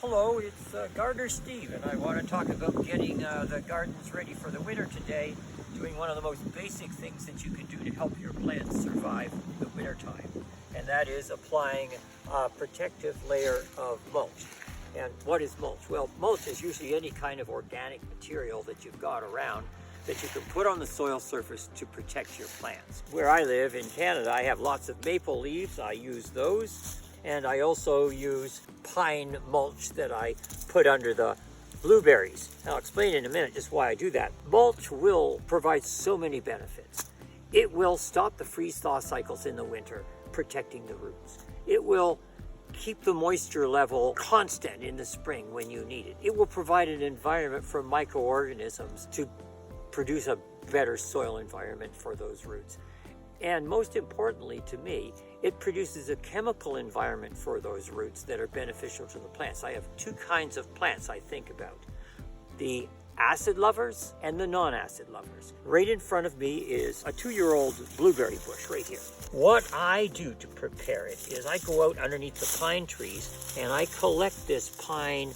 Hello, it's Gardener Steve, and I want to talk about getting the gardens ready for the winter today, doing one of the most basic things that you can do to help your plants survive the winter time, and that is applying a protective layer of mulch. And what is mulch? Well, mulch is usually any kind of organic material that you've got around that you can put on the soil surface to protect your plants. Where I live in Canada, I have lots of maple leaves. I use those. And I also use pine mulch that I put under the blueberries. I'll explain in a minute just why I do that. Mulch will provide so many benefits. It will stop the freeze-thaw cycles in the winter, protecting the roots. It will keep the moisture level constant in the spring when you need it. It will provide an environment for microorganisms to produce a better soil environment for those roots. And most importantly to me, it produces a chemical environment for those roots that are beneficial to the plants. I have two kinds of plants I think about: the acid lovers and the non-acid lovers. Right in front of me is a 2-year-old blueberry bush right here. What I do to prepare it is I go out underneath the pine trees and I collect this pine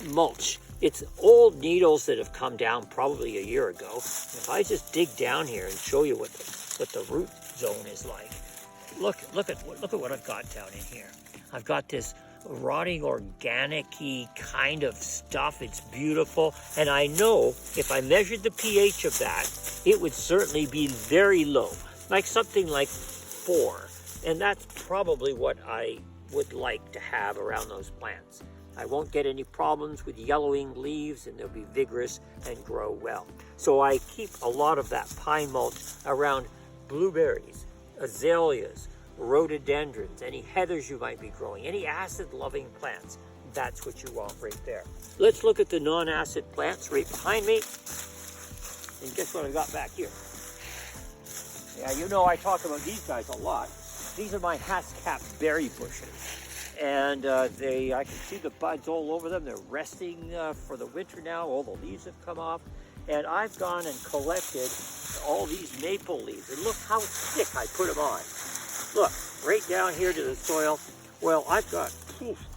mulch. It's old needles that have come down probably a year ago. If I just dig down here and show you what the root zone is like. Look at what I've got down in here. I've got this rotting organic-y kind of stuff. It's beautiful, and I know if I measured the pH of that, it would certainly be very low, like something like 4, and that's probably what I would like to have around those plants. I won't get any problems with yellowing leaves, and they'll be vigorous and grow well. So I keep a lot of that pine mulch around blueberries, azaleas, rhododendrons, any heathers you might be growing, any acid-loving plants. That's what you want right there. Let's look at the non-acid plants right behind me. And guess what I got back here? Yeah, you know I talk about these guys a lot. These are my Haskap berry bushes. And I can see the buds all over them. They're resting for the winter now. All the leaves have come off. And I've gone and collected all these maple leaves. And look how thick I put them on. Look, right down here to the soil. Well, I've got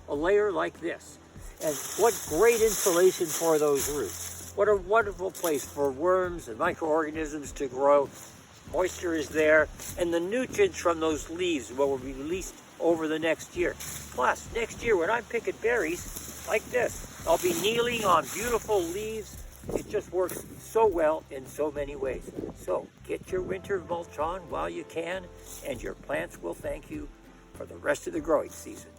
a layer like this. And what great insulation for those roots. What a wonderful place for worms and microorganisms to grow. Moisture is there. And the nutrients from those leaves will be released over the next year. Plus, next year when I'm picking berries like this, I'll be kneeling on beautiful leaves. It just works so well in so many ways. So get your winter mulch on while you can, and your plants will thank you for the rest of the growing season.